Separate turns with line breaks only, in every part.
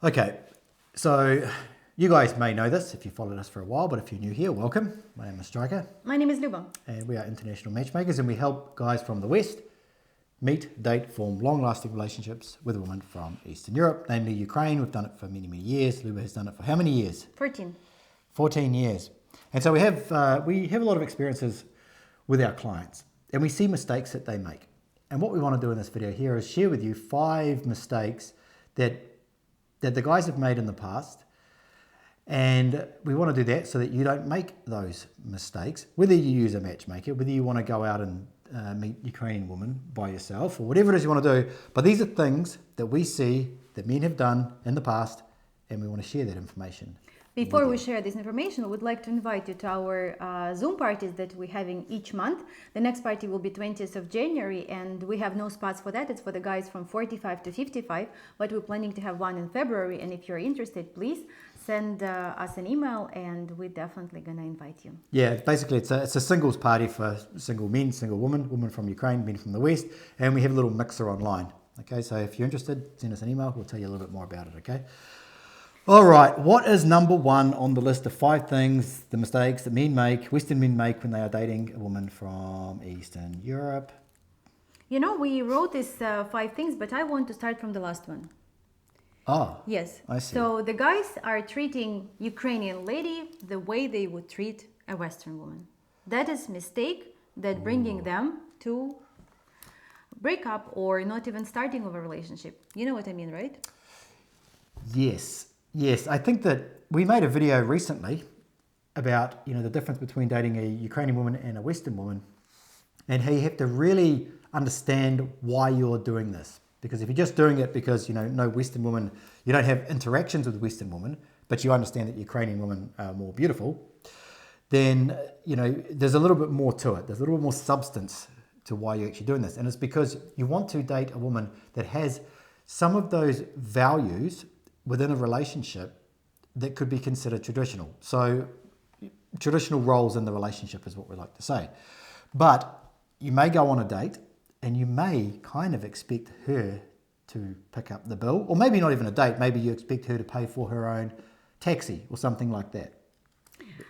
Okay, so you guys may know this if you followed us for a while, but if you're new here, welcome. My name is Stryker,
My name is Luba.
and we are International Matchmakers, and we help guys from the West meet, date, form long-lasting relationships with women from Eastern Europe, namely Ukraine. We've done it for many, many years. Luba has done it for how many years?
14.
14 years. And so we have a lot of experiences with our clients, and we see mistakes that they make. And what we want to do in this video here is share with you 5 mistakes that the guys have made in the past. And we want to do that so that you don't make those mistakes, whether you use a matchmaker, whether you want to go out and meet Ukrainian women by yourself, or whatever it is you want to do. But these are things that we see that men have done in the past, and we want to share that information.
Before we share this information, we would like to invite you to our Zoom parties that we're having each month. The next party will be 20th of January, and we have no spots for that. It's for the guys from 45 to 55, but we're planning to have one in February. And if you're interested, please send us an email, and we're definitely going to invite you.
Yeah, basically it's a singles party for single men, single women, women from Ukraine, men from the West, and we have a little mixer online. Okay, so if you're interested, send us an email. We'll tell you a little bit more about it, okay? All right, what is number 1 on the list of 5 things, the mistakes that men make, Western men make when they are dating a woman from Eastern Europe?
You know, we wrote these 5 things, but I want to start from the last one.
Oh,
Yes.
I see.
So the guys are treating Ukrainian lady the way they would treat a Western woman. That is mistake that bringing them to break up or not even starting of a relationship. You know what I mean, right?
Yes. I think that we made a video recently about the difference between dating a Ukrainian woman and a Western woman, and how you have to really understand why you're doing this. Because if you're just doing it because no Western woman, you don't have interactions with Western women, but you understand that Ukrainian women are more beautiful, then there's a little bit more to it. There's a little bit more substance to why you're actually doing this, and it's because you want to date a woman that has some of those values within a relationship that could be considered traditional. So traditional roles in the relationship is what we like to say. But you may go on a date and you may kind of expect her to pick up the bill, or maybe not even a date, maybe you expect her to pay for her own taxi or something like that.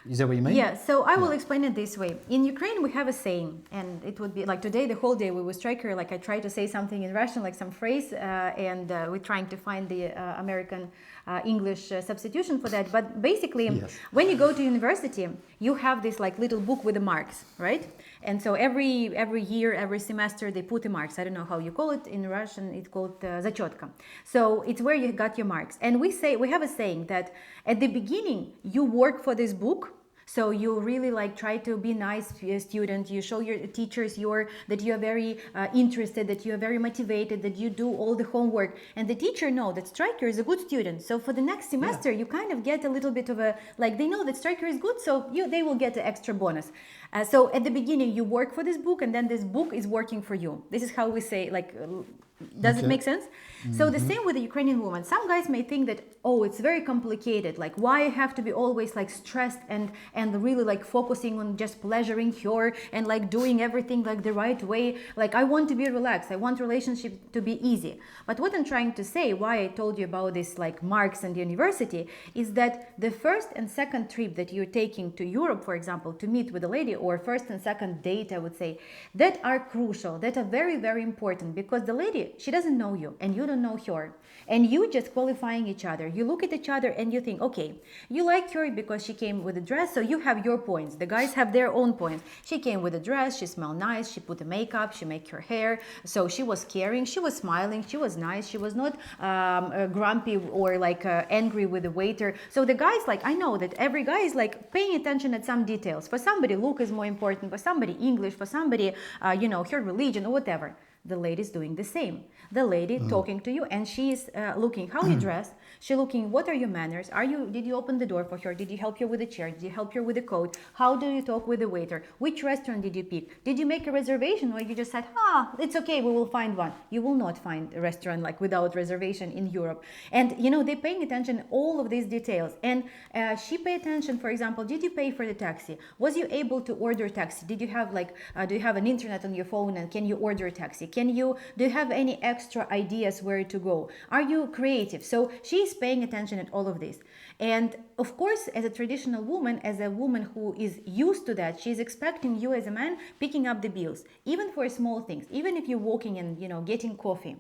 Is that what you mean?
Yeah, so I will explain it this way. In Ukraine, we have a saying, and it would be like today, the whole day we were Stryker, like I try to say something in Russian, like some phrase, and we're trying to find the American English substitution for that. But basically,
Yes.
when you go to university, you have this like little book with the marks, right? And so every year, every semester, they put the marks. I don't know how you call it in Russian. It's called зачетка. So it's where you got your marks. And we have a saying that at the beginning, you work for this book. So you really try to be nice student. You show your teachers that you are very interested, that you are very motivated, that you do all the homework, and the teacher know that Stryker is a good student. So for the next semester, you kind of get a little bit of they know that Stryker is good, so they will get an extra bonus. So at the beginning, you work for this book, and then this book is working for you. This is how we say does it make sense? Mm-hmm. So the same with the Ukrainian woman. Some guys may think that, it's very complicated. Like, why I have to be always stressed and really focusing on just pleasuring her and doing everything the right way. I want to be relaxed. I want relationship to be easy. But what I'm trying to say, why I told you about this marks and university, is that the first and second trip that you're taking to Europe, for example, to meet with a lady, or first and second date, I would say, that are crucial, that are very, very important, because the lady, she doesn't know you and you don't know her, and you just qualifying each other. You look at each other and you think, okay, you like her because she came with a dress, so you have your points. The guys have their own points. She came with a dress, she smelled nice, she put the makeup, she made her hair, so she was caring, she was smiling, she was nice, she was not grumpy or angry with the waiter. So the guys, I know that every guy is paying attention at some details. For somebody, look is more important. For somebody, English. For somebody, her religion or whatever. The lady is doing the same. The lady talking to you, and she is looking how you dress. She looking, what are your manners? Did you open the door for her? Did you help her with the chair? Did you help her with the coat? How do you talk with the waiter? Which restaurant did you pick? Did you make a reservation, or you just said, it's okay, we will find one? You will not find a restaurant without reservation in Europe. And they're paying attention all of these details. And she pay attention, for example, did you pay for the taxi? Was you able to order a taxi? Did you have do you have an internet on your phone, and can you order a taxi? Do you have any extra ideas where to go? Are you creative? So she's paying attention at all of this. And of course, as a traditional woman, as a woman who is used to that, she's expecting you as a man picking up the bills, even for small things, even if you're walking and, getting coffee.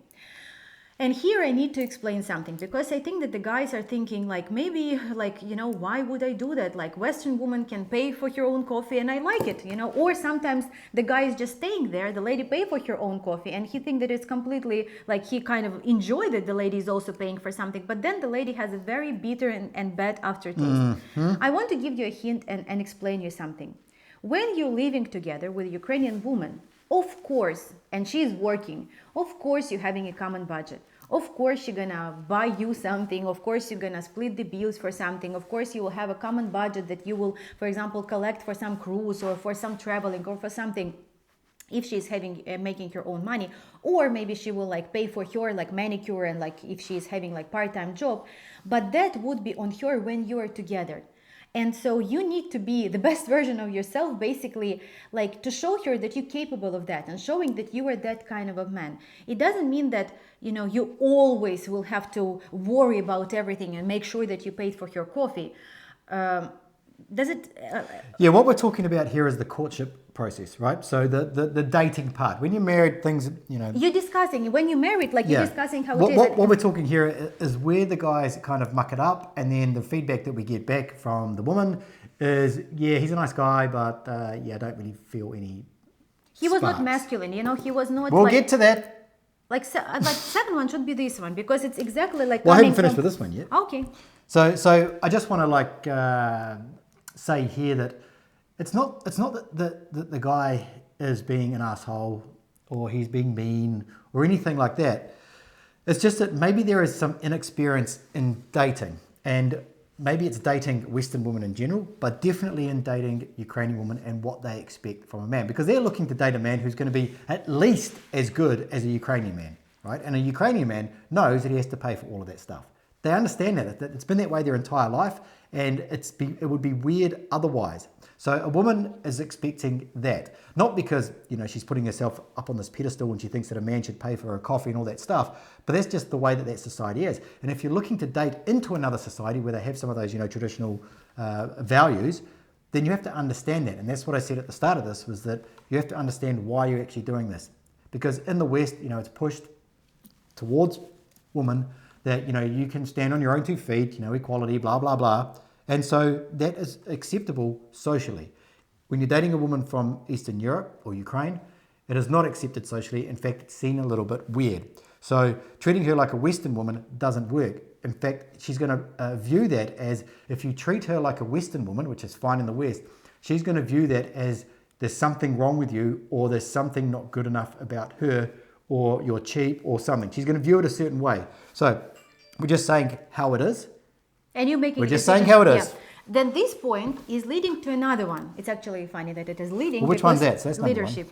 And here I need to explain something, because I think that the guys are thinking like, maybe like, why would I do that? Like, Western woman can pay for her own coffee and I like it, or sometimes the guy is just staying there, the lady pay for her own coffee and he think that it's completely like, he kind of enjoy that the lady is also paying for something, but then the lady has a very bitter and bad aftertaste. I want to give you a hint and explain you something. When you're living together with a Ukrainian woman, of course, and she's working, of course you're having a common budget. Of course she's gonna buy you something. Of course you're gonna split the bills for something. Of course you will have a common budget that you will, for example, collect for some cruise or for some traveling or for something. If she's having making her own money, or maybe she will like pay for her like manicure, and like if she's having like part-time job, but that would be on her when you are together. And so you need to be the best version of yourself, basically, like to show her that you're capable of that and showing that you are that kind of a man. It doesn't mean that, you always will have to worry about everything and make sure that you paid for her coffee. Does it?
Yeah, what we're talking about here is the courtship process, right? So the dating part. When you're married, things,
You're discussing, when you're married, like you're discussing how it is.
What we're talking here is where the guys kind of muck it up, and then the feedback that we get back from the woman is, yeah, he's a nice guy, but I don't really feel any
He was not
sparks.
masculine, he was not
We'll get to that.
Like second one should be this one, because it's exactly like
Well, I haven't
coming
finished
from...
with this one yet.
Okay.
So I just want to say here that it's not that the guy is being an asshole or he's being mean or anything like that. It's just that maybe there is some inexperience in dating, and maybe it's dating Western women in general, but definitely in dating Ukrainian women and what they expect from a man, because they're looking to date a man who's going to be at least as good as a Ukrainian man, right? And a Ukrainian man knows that he has to pay for all of that stuff. They understand that. It's been that way their entire life, and it would be weird otherwise. So a woman is expecting that, not because she's putting herself up on this pedestal and she thinks that a man should pay for her coffee and all that stuff, but that's just the way that society is. And if you're looking to date into another society where they have some of those traditional values, then you have to understand that. And that's what I said at the start of this, was that you have to understand why you're actually doing this, because in the West, it's pushed towards women that you can stand on your own 2 feet, equality, blah blah blah. And so that is acceptable socially. When you're dating a woman from Eastern Europe or Ukraine, it is not accepted socially. In fact, it's seen a little bit weird. So treating her like a Western woman doesn't work. In fact, she's going to view that as, if you treat her like a Western woman, which is fine in the West, she's going to view that as there's something wrong with you, or there's something not good enough about her, or you're cheap or something. She's going to view it a certain way. So we're just saying how it is.
And you're making.
We're just saying how it is.
Yeah. Then this point is leading to another one. It's actually funny that it is leading.
Well, which one's that? So that's
leadership.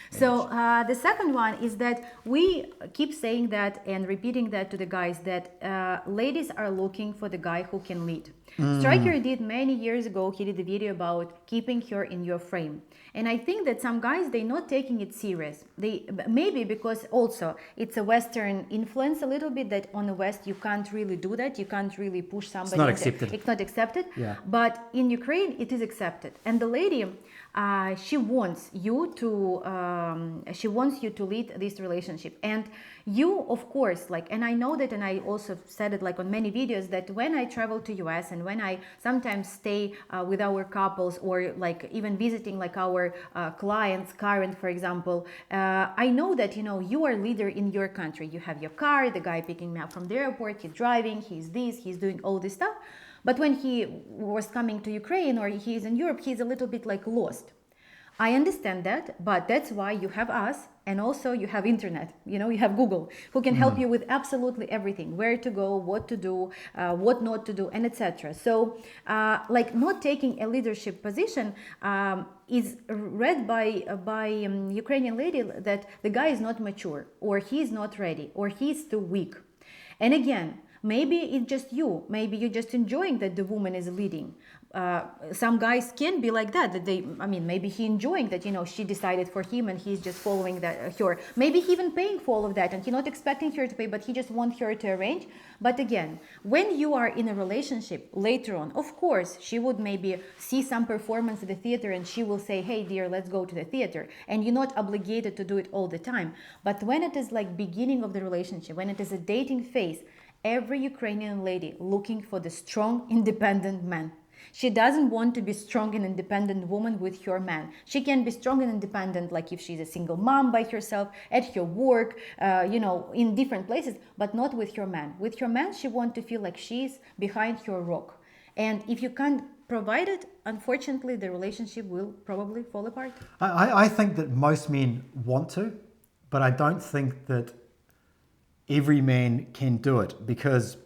So the second one is that we keep saying that and repeating that to the guys, that ladies are looking for the guy who can lead. Stryker did many years ago, he did a video about keeping her in your frame. And I think that some guys, they're not taking it serious. They maybe because also it's a Western influence a little bit, that on the West you can't really do that. You can't really push somebody.
It's not accepted.
It's not accepted.
Yeah.
But in Ukraine, it is accepted. And the lady, she wants you to lead this relationship. And you, of course, and I know that, and I also said it on many videos, that when I travel to US and when I sometimes stay with our couples, or even visiting our clients, Karen, for example, I know that, you are leader in your country. You have your car, the guy picking me up from the airport, he's driving, he's doing all this stuff. But when he was coming to Ukraine, or he's in Europe, he's a little bit lost. I understand that, but that's why you have us, and also you have internet, you have Google, who can help you with absolutely everything, where to go, what to do, what not to do, and etc. So not taking a leadership position is read by Ukrainian lady that the guy is not mature, or he's not ready, or he's too weak. And again, Maybe it's just you. Maybe you're just enjoying that the woman is leading. Some guys can be like that maybe he enjoying that, she decided for him and he's just following that her. Maybe he even paying for all of that and he's not expecting her to pay, but he just wants her to arrange. But again, when you are in a relationship later on, of course, she would maybe see some performance at the theater and she will say, hey dear, let's go to the theater. And you're not obligated to do it all the time. But when it is like beginning of the relationship, when it is a dating phase, every Ukrainian lady looking for the strong, independent man. She doesn't want to be strong and independent woman with her man. She can be strong and independent like if she's a single mom by herself, at her work, in different places, but not with her man. With her man, she wants to feel like she's behind her rock. And if you can't provide it, unfortunately, the relationship will probably fall apart.
I think that most men want to, but I don't think that every man can do it because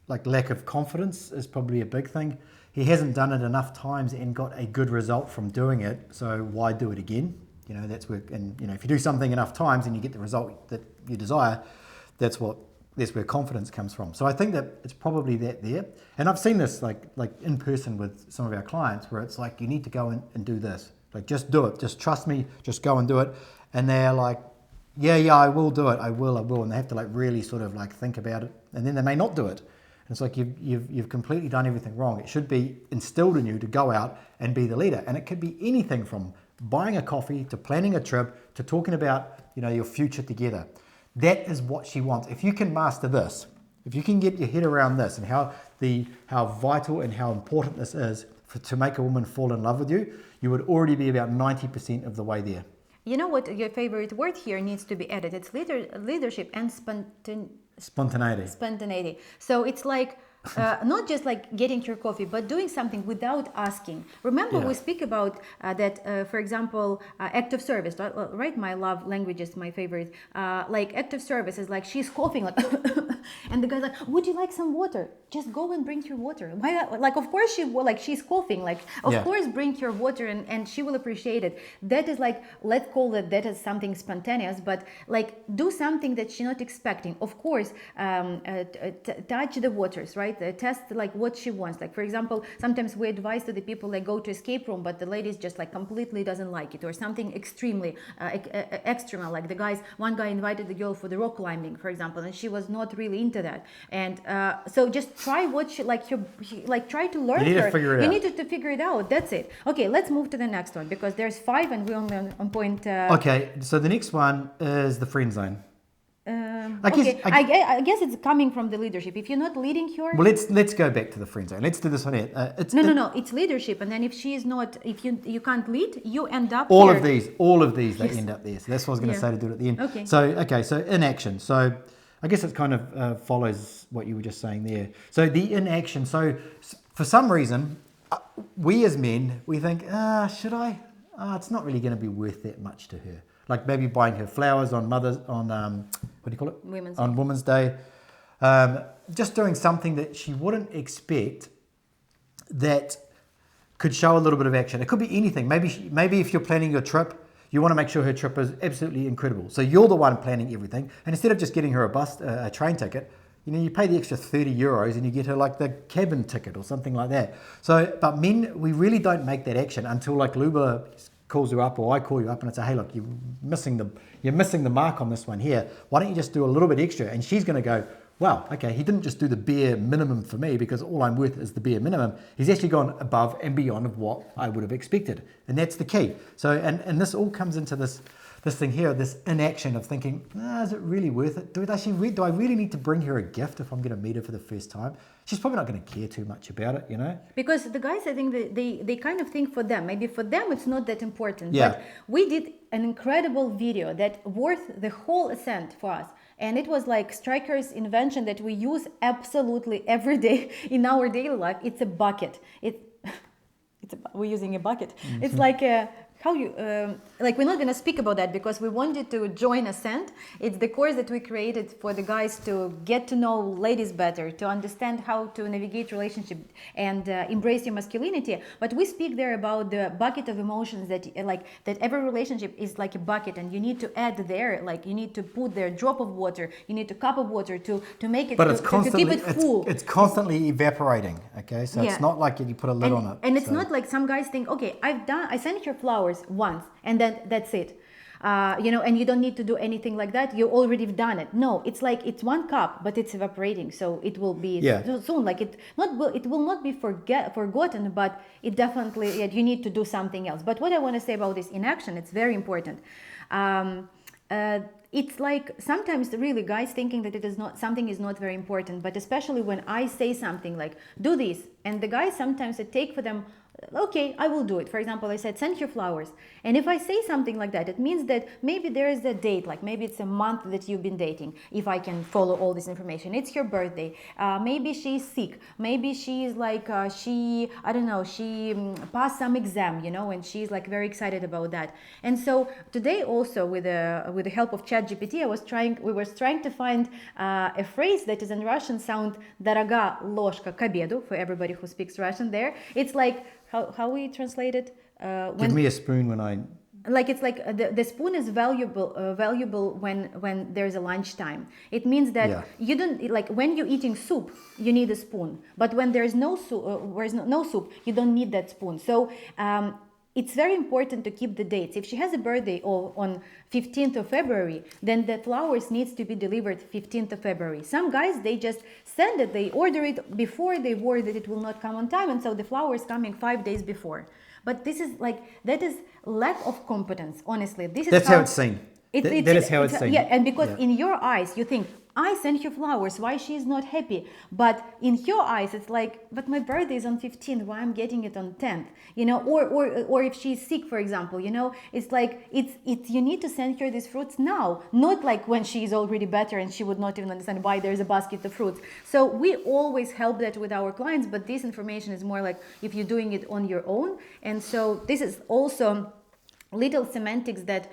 like lack of confidence is probably a big thing. He hasn't done it enough times and got a good result from doing it, so why do it again? That's where, and if you do something enough times and you get the result that you desire, that's where confidence comes from. So I think that it's probably that there. And I've seen this like in person with some of our clients where it's like, you need to go in and do this. Like, just do it. Just trust me. Just go and do it. And they're like, yeah, I will do it. I will. And they have to like really sort of like think about it. And then they may not do it. And it's like you've completely done everything wrong. It should be instilled in you to go out and be the leader. And it could be anything from buying a coffee to planning a trip to talking about, your future together. That is what she wants. If you can master this, if you can get your head around this and how vital and how important this is to make a woman fall in love with you, you would already be about 90% of the way there.
You know what your favorite word here needs to be added? It's leadership and spontaneity. So it's like not just like getting your coffee, but doing something without asking. Remember, we speak about that, for example, act of service, right? My love language is my favorite. Like act of service is like she's coughing, like, and the guy's like, "Would you like some water? Just go and bring her water." Why? Like, of course she's coughing. Like, of course, bring her water, and she will appreciate it. That is like, let's call it that is something spontaneous, but like do something that she's not expecting. Of course, touch the waters, right? Test like what she wants. Like, for example, sometimes we advise to the people like go to escape room, but the ladies just like completely doesn't like it, or something extremely extreme. Like one guy invited the girl for the rock climbing, for example, and she was not really into that. And so just try what she try to learn.
You need to figure it out.
You need to figure it out. That's it. Okay, let's move to the next one because there's 5 and we're only on point.
Okay, so the next one is the friend zone.
I guess it's coming from the leadership. If you're not leading her,
well, let's go back to the friend zone. Let's do this one here.
No. It's leadership, and then if she is not, if you can't lead, you end up
all
here.
of these they end up there. So that's what I was going to say to do it at the end.
Okay.
So inaction. So I guess it kind of follows what you were just saying there. So the inaction. So for some reason, we as men, we think, should I? It's not really going to be worth that much to her. Like maybe buying her flowers on what do you call it? Women's Day. Just doing something that she wouldn't expect that could show a little bit of action. It could be anything. Maybe if you're planning your trip, you want to make sure her trip is absolutely incredible. So you're the one planning everything. And instead of just getting her a train ticket, you pay the extra 30 euros and you get her like the cabin ticket or something like that. So, but men, we really don't make that action until like Luba calls you up or I call you up and I say, hey, look, you're missing the mark on this one here. Why don't you just do a little bit extra? And she's going to go, wow, okay, he didn't just do the bare minimum for me because all I'm worth is the bare minimum. He's actually gone above and beyond of what I would have expected. And that's the key. So, and this all comes into this thing here, this inaction of thinking, is it really worth it? Do I really need to bring her a gift if I'm going to meet her for the first time? She's probably not going to care too much about it,
Because the guys, I think they kind of think for them. Maybe for them it's not that important.
Yeah.
But we did an incredible video that worth the whole ascent for us. And it was like Stryker's invention that we use absolutely every day in our daily life. It's a bucket. We're using a bucket. Mm-hmm. It's like how you like, we're not going to speak about that because we wanted to join Ascent. It's the course that we created for the guys to get to know ladies better, to understand how to navigate relationship and embrace your masculinity. But we speak there about the bucket of emotions that that every relationship is like a bucket, and you need to add there, like you need to put there a drop of water, you need a cup of water to make it,
but
to keep it full.
It's constantly evaporating. Okay, so it's not like you put a lid on it.
And it's not like some guys think, okay, I sent your flowers once and then that's it. And you don't need to do anything like that. You already have done it. No, it's like it's one cup, but it's evaporating, so it will be soon. Like it will not be forgotten, but it definitely you need to do something else. But what I want to say about this in action, it's very important. It's like sometimes really guys thinking that something is not very important, but especially when I say something like do this, and the guys sometimes take for them, okay, I will do it. For example, I said send your flowers, and if I say something like that, it means that maybe there is a date, like maybe it's a month that you've been dating, if I can follow all this information. It's your birthday, maybe she's sick, maybe she's like she passed some exam, and she's like very excited about that. And so today also with the help of ChatGPT, we were trying to find a phrase that is in Russian sound "Дорога ложка к обеду" for everybody who speaks Russian there. It's like how we translate it?
Give me a spoon when I...
Like it's like the spoon is valuable when there's a lunchtime. It means that you don't, like when you're eating soup, you need a spoon. But when there's no soup, you don't need that spoon. So it's very important to keep the dates. If she has a birthday on 15th of February, then the flowers needs to be delivered 15th of February. Some guys, they just send it, they order it before, they worry that it will not come on time, and so the flower is coming 5 days before. But this is that is lack of competence, honestly. That's
how it's seen. That is how it's seen.
Yeah, and because in your eyes, you think, I sent you flowers, why she is not happy? But in your eyes, it's like, but my birthday is on 15th, why I'm getting it on 10th? Or if she's sick, for example, it's like, you need to send her these fruits now, not like when she is already better and she would not even understand why there's a basket of fruits. So we always help that with our clients, but this information is more like if you're doing it on your own. And so this is also little semantics that,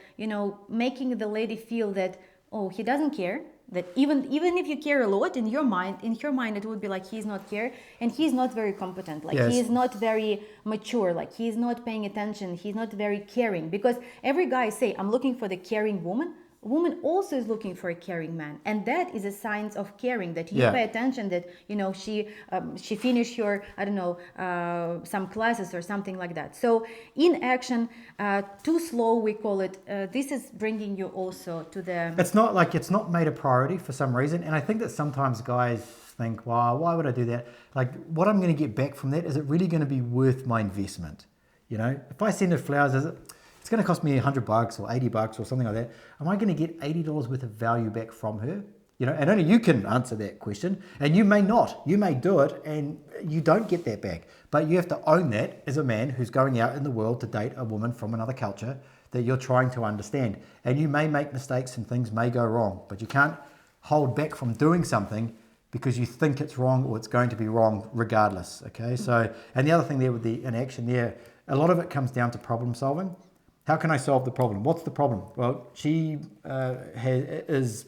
making the lady feel that, oh, he doesn't care. That even if you care a lot, in her mind it would be like he's not care and he's not very competent, like he is not very mature, like he's not paying attention, he's not very caring. Because every guy say, I'm looking for the caring woman. Woman also is looking for a caring man, and that is a sign of caring, that you pay attention, that she finished your some classes or something like that. So in action, too slow we call it. This is bringing you also to the...
It's not made a priority for some reason, and I think that sometimes guys think, wow, why would I do that? Like, what I'm going to get back from that, is it really going to be worth my investment? If I send her flowers, it's going to cost me $100 or $80 or something like that. Am I going to get $80 worth of value back from her? And only you can answer that question. And you may not. You may do it and you don't get that back. But you have to own that as a man who's going out in the world to date a woman from another culture that you're trying to understand. And you may make mistakes and things may go wrong, but you can't hold back from doing something because you think it's wrong or it's going to be wrong regardless. Okay. So, and the other thing there with the inaction there, a lot of it comes down to problem solving. How can I solve the problem? What's the problem? Well, she it's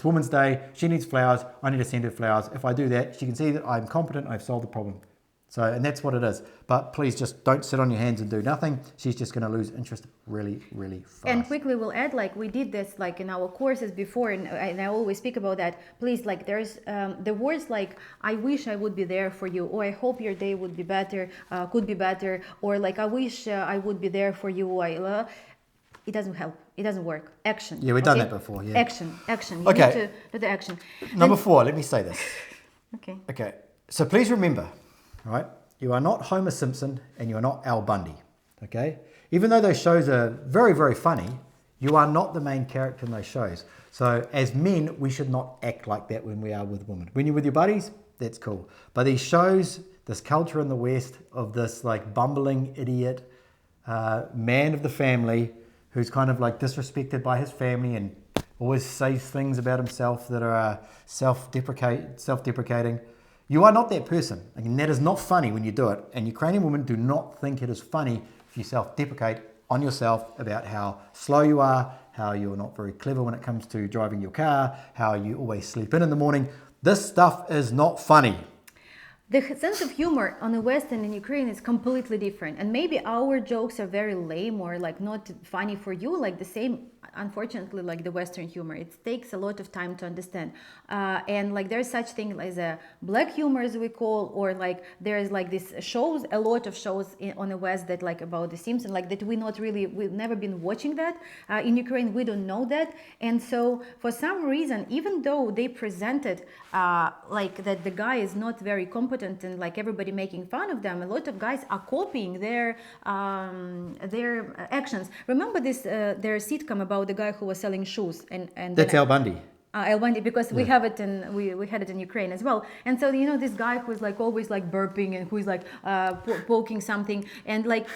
Women's Day. She needs flowers. I need to send her flowers. If I do that, she can see that I'm competent. I've solved the problem. So, and that's what it is. But please just don't sit on your hands and do nothing. She's just going to lose interest really, really fast.
And quickly we'll add, like we did this like in our courses before, and I always speak about that. Please, like there's the words like, I wish I would be there for you, or I hope your day would be better, could be better, or like I wish I would be there for you. It doesn't help. It doesn't work. Action.
Yeah, we've done that before. Yeah.
Action. You need to do the action.
Number 4, let me say this.
Okay.
So please remember, all right, you are not Homer Simpson and you are not Al Bundy, okay? Even though those shows are very, very funny, you are not the main character in those shows. So as men, we should not act like that when we are with women. When you're with your buddies, that's cool. But these shows, this culture in the West of this like bumbling idiot man of the family who's kind of like disrespected by his family and always says things about himself that are self-deprecating. You are not that person, and that is not funny when you do it. And Ukrainian women do not think it is funny if you self-deprecate on yourself about how slow you are, how you're not very clever when it comes to driving your car, how you always sleep in the morning. This stuff is not funny.
The sense of humor on the West and in Ukraine is completely different. And maybe our jokes are very lame or like not funny for you, like the same, unfortunately, like the Western humor. It takes a lot of time to understand. And like there's such thing as a black humor, as we call, or like there's like this shows, a lot of shows on the West that like about the Simpsons, like that we've never been watching that. In Ukraine, we don't know that. And so for some reason, even though they presented like that the guy is not very competent and like everybody making fun of them, a lot of guys are copying their actions. Remember this their sitcom about the guy who was selling shoes and
That's Al Bundy.
Al Bundy, because we have it in we had it in Ukraine as well. And so this guy who's like always like burping and who's like poking something and like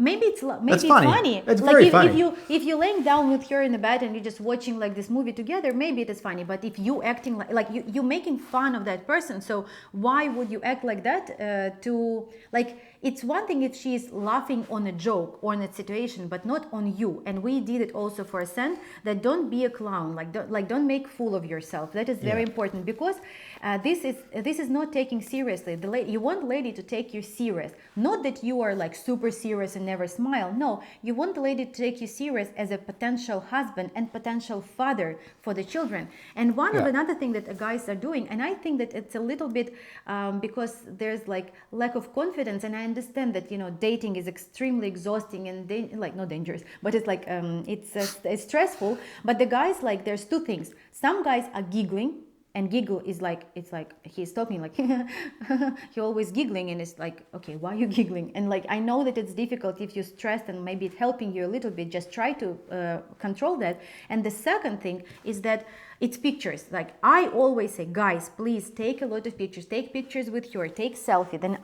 maybe it's funny.
It's
like
very funny.
if you're laying down with her in the bed and you're just watching like this movie together, maybe it is funny. But if you acting like you're making fun of that person, so why would you act like that to like? It's one thing if she's laughing on a joke or in a situation, but not on you. And we did it also for a sense that don't be a clown, don't make fool of yourself. That is very important because this is not taking seriously. You want the lady to take you serious, not that you are like super serious and never smile. No, you want the lady to take you serious as a potential husband and potential father for the children. And another thing that guys are doing, and I think that it's a little bit because there's like lack of confidence, and I understand that dating is extremely exhausting and like not dangerous, but it's like it's stressful. But the guys, like there's two things. Some guys are giggling, and giggle is like it's like he's talking like he always giggling, and it's like, okay, why are you giggling? And like I know that it's difficult if you're stressed, and maybe it's helping you a little bit. Just try to control that. And the second thing is that it's pictures. Like I always say, guys, please take a lot of pictures. Take pictures with her. Take selfie. Then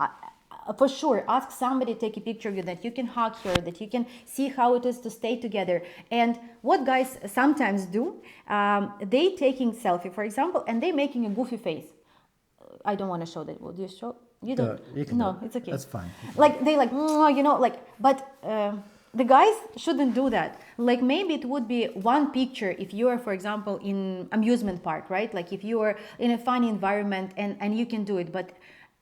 for sure, ask somebody to take a picture of you, that you can hug her, that you can see how it is to stay together. And what guys sometimes do, they taking selfie, for example, and they making a goofy face. I don't want to show that. Will you show? You don't.
You can
no, it's okay.
That's fine.
Like they like, but the guys shouldn't do that. Like maybe it would be one picture if you are, for example, in amusement park, right? Like if you are in a funny environment and you can do it, but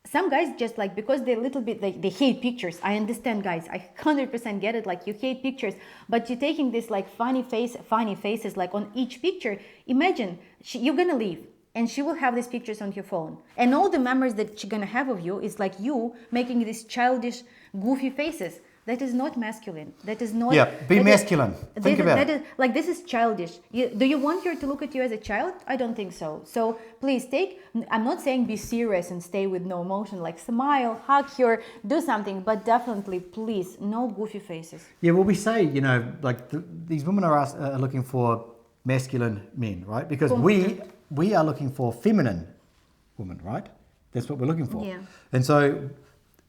some guys just like, because they're a little bit like they hate pictures. I understand, guys. I 100% get it. Like you hate pictures, but you're taking this like funny faces like on each picture. Imagine you're gonna leave and she will have these pictures on your phone, and all the memories that she's gonna have of you is like you making these childish, goofy faces. That is not masculine. That is not.
Yeah, be masculine. Think about it.
Like this is childish. Do you want her to look at you as a child? I don't think so. So please I'm not saying be serious and stay with no emotion. Like smile, hug her, do something, but definitely, please, no goofy faces.
Yeah, well, we say these women are looking for masculine men, right? Because we are looking for feminine women, right? That's what we're looking for.
Yeah.
And so.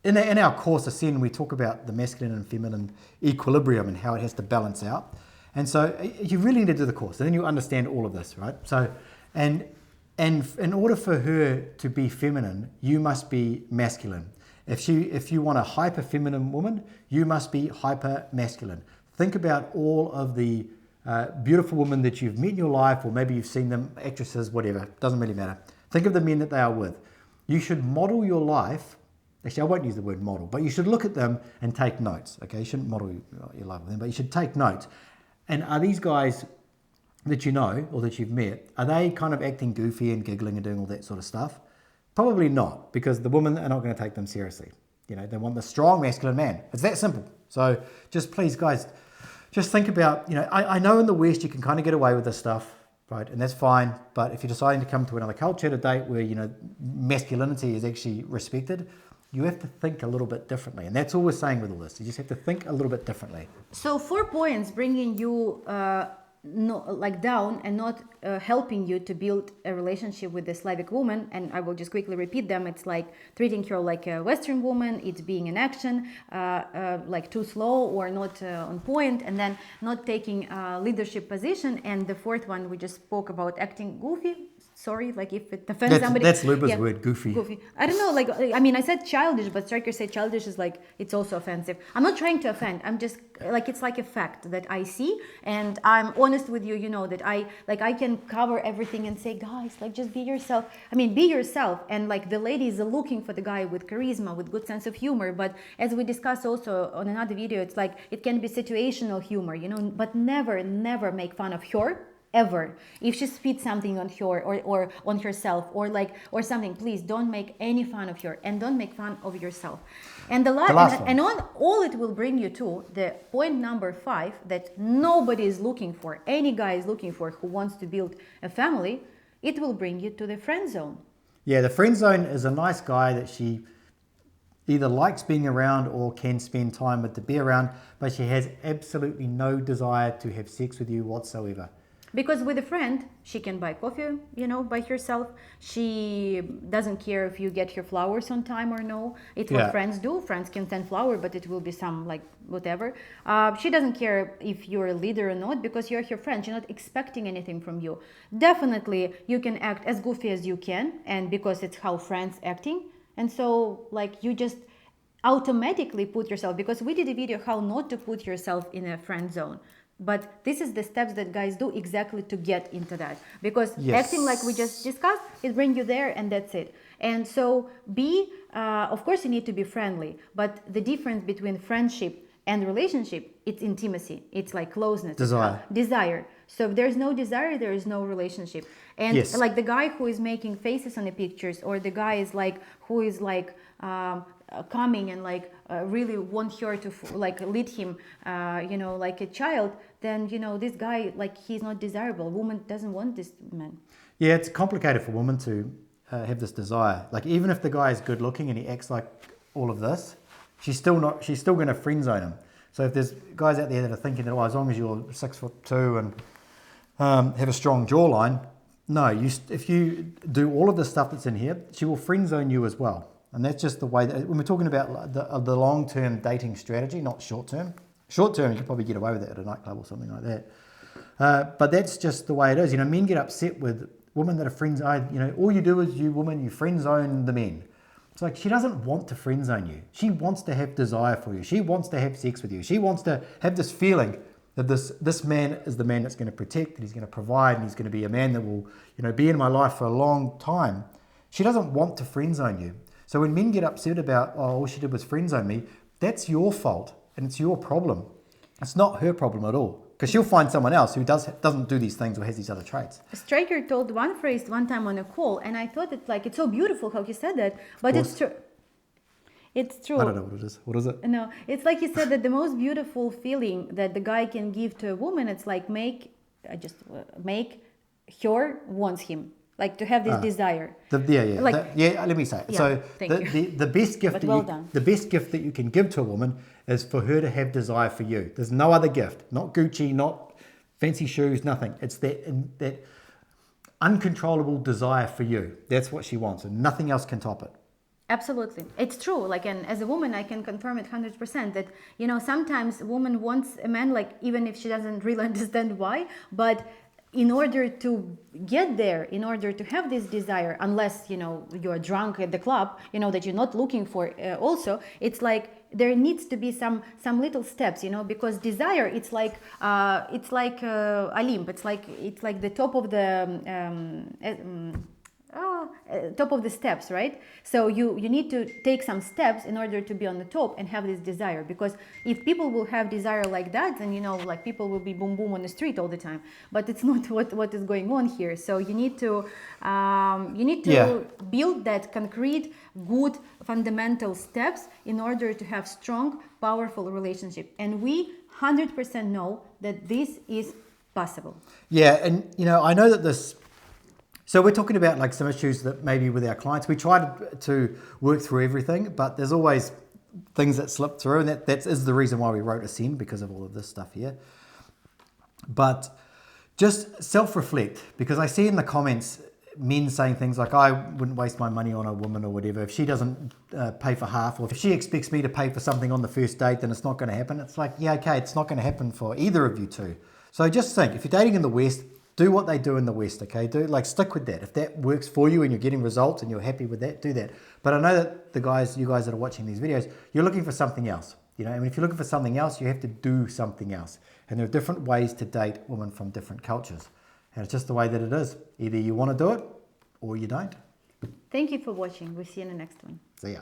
In our course, Ascend, we talk about the masculine and feminine equilibrium and how it has to balance out. And so you really need to do the course, and then you understand all of this, right? So, and in order for her to be feminine, you must be masculine. If you want a hyper feminine woman, you must be hyper masculine. Think about all of the beautiful women that you've met in your life, or maybe you've seen them, actresses, whatever, doesn't really matter. Think of the men that they are with. You should model your life. Actually, I won't use the word model, but you should look at them and take notes, okay? You shouldn't model your life with them, but you should take notes. And are these guys that you know or that you've met, are they kind of acting goofy and giggling and doing all that sort of stuff? Probably not, because the women are not going to take them seriously. They want the strong masculine man. It's that simple. So just please, guys, just think about, I know in the West you can kind of get away with this stuff, right? And that's fine. But if you're deciding to come to another culture to date where, masculinity is actually respected, you have to think a little bit differently. And that's all we're saying with all this. You just have to think a little bit differently.
So 4 points bringing you down and not helping you to build a relationship with the Slavic woman. And I will just quickly repeat them. It's like treating her like a Western woman. It's being in action, like too slow or not on point, and then not taking a leadership position. And the fourth one, we just spoke about acting goofy. Sorry, like if it offends somebody.
That's Luba's word, goofy.
Goofy. I don't know, like, I mean, I said childish, but Stryker said childish is like, it's also offensive. I'm not trying to offend. I'm just, like, it's like a fact that I see, and I'm honest with you, you know, that I can cover everything and say, guys, like, just be yourself. I mean, be yourself. And like, the ladies are looking for the guy with charisma, with good sense of humor. But as we discussed also on another video, it's like, it can be situational humor, you know, but never make fun of her. Ever. If she spits something on her or on herself or something, please don't make any fun of her, and don't make fun of yourself. And the last and on all it will bring you to the point number 5 that nobody is looking for, any guy is looking for who wants to build a family. It will bring you to the friend zone.
Yeah, the friend zone is a nice guy that she either likes being around or can spend time with to be around, but she has absolutely no desire to have sex with you whatsoever.
Because with a friend, she can buy coffee, you know, by herself. She doesn't care if you get her flowers on time or no. It's what friends do. Friends can send flower, but it will be some like whatever. She doesn't care if you're a leader or not, because you're her friend. She's not expecting anything from you. Definitely, you can act as goofy as you can, and because it's how friends acting. And so, like, you just automatically put yourself, because we did a video how not to put yourself in a friend zone. But this is the steps that guys do exactly to get into that. Because acting like we just discussed, it brings you there and that's it. And so of course you need to be friendly, but the difference between friendship and relationship, it's intimacy. It's like closeness. Desire. So if there's no desire, there is no relationship. And like the guy who is making faces on the pictures, or the guy is like, who is like, coming and like really want her to like lead him you know, like a child, then you know, this guy, like, he's not desirable. Woman doesn't want this man. Yeah,
it's complicated for women to have this desire. Like, even if the guy is good looking and he acts like all of this, she's still going to friend zone him. So if there's guys out there that are thinking that, oh, as long as you're 6'2" and have a strong jawline, no, if you do all of the stuff that's in here, she will friend zone you as well. And that's just the way that, when we're talking about the long-term dating strategy, not short-term. Short-term, you could probably get away with it at a nightclub or something like that. But that's just the way it is. You know, men get upset with women that are friends. You know, all you do is you friend zone the men. It's like, she doesn't want to friend zone you. She wants to have desire for you. She wants to have sex with you. She wants to have this feeling that this man is the man that's going to protect, that he's going to provide, and he's going to be a man that will, you know, be in my life for a long time. She doesn't want to friend zone you. So when men get upset about, oh, all she did was friend zone me, that's your fault and it's your problem. It's not her problem at all, because she'll find someone else who doesn't do these things or has these other traits.
Stryker told one phrase one time on a call, and I thought it's so beautiful how he said that, but it's true. It's true.
I don't know what it is. What is it?
No, it's like he said that the most beautiful feeling that the guy can give to a woman, it's like make her wants him. Like to have this desire.
Let me say it.
Yeah,
so the best gift the best gift that you can give to a woman is for her to have desire for you. There's no other gift. Not Gucci, not fancy shoes, nothing. It's that uncontrollable desire for you. That's what she wants, and nothing else can top it.
Absolutely. It's true. Like, and as a woman, I can confirm it 100% that, you know, sometimes a woman wants a man, like, even if she doesn't really understand why, but in order to get there, in order to have this desire, unless, you know, you're drunk at the club, you know, that you're not looking for also, it's like there needs to be some little steps, you know, because desire, it's like Olymp, it's like the top of the top of the steps, right? So you need to take some steps in order to be on the top and have this desire, because if people will have desire like that, then, you know, like, people will be boom boom on the street all the time, but it's not what is going on here. So you need to build that concrete, good fundamental steps in order to have strong, powerful relationship, and we 100% know that this is possible.
Yeah, and you know, I know that this. So we're talking about like some issues that maybe with our clients, we try to work through everything, but there's always things that slip through, and that is the reason why we wrote Ascend, because of all of this stuff here. But just self-reflect, because I see in the comments men saying things like, I wouldn't waste my money on a woman or whatever. If she doesn't pay for half, or if she expects me to pay for something on the first date, then it's not going to happen. It's like, yeah, okay, it's not going to happen for either of you two. So just think, if you're dating in the West, do what they do in the West, okay? Stick with that. If that works for you and you're getting results and you're happy with that, do that. But I know that you guys that are watching these videos, you're looking for something else. And if you're looking for something else, you have to do something else. And there are different ways to date women from different cultures. And it's just the way that it is. Either you want to do it or you don't.
Thank you for watching. We'll see you in the next one.
See ya.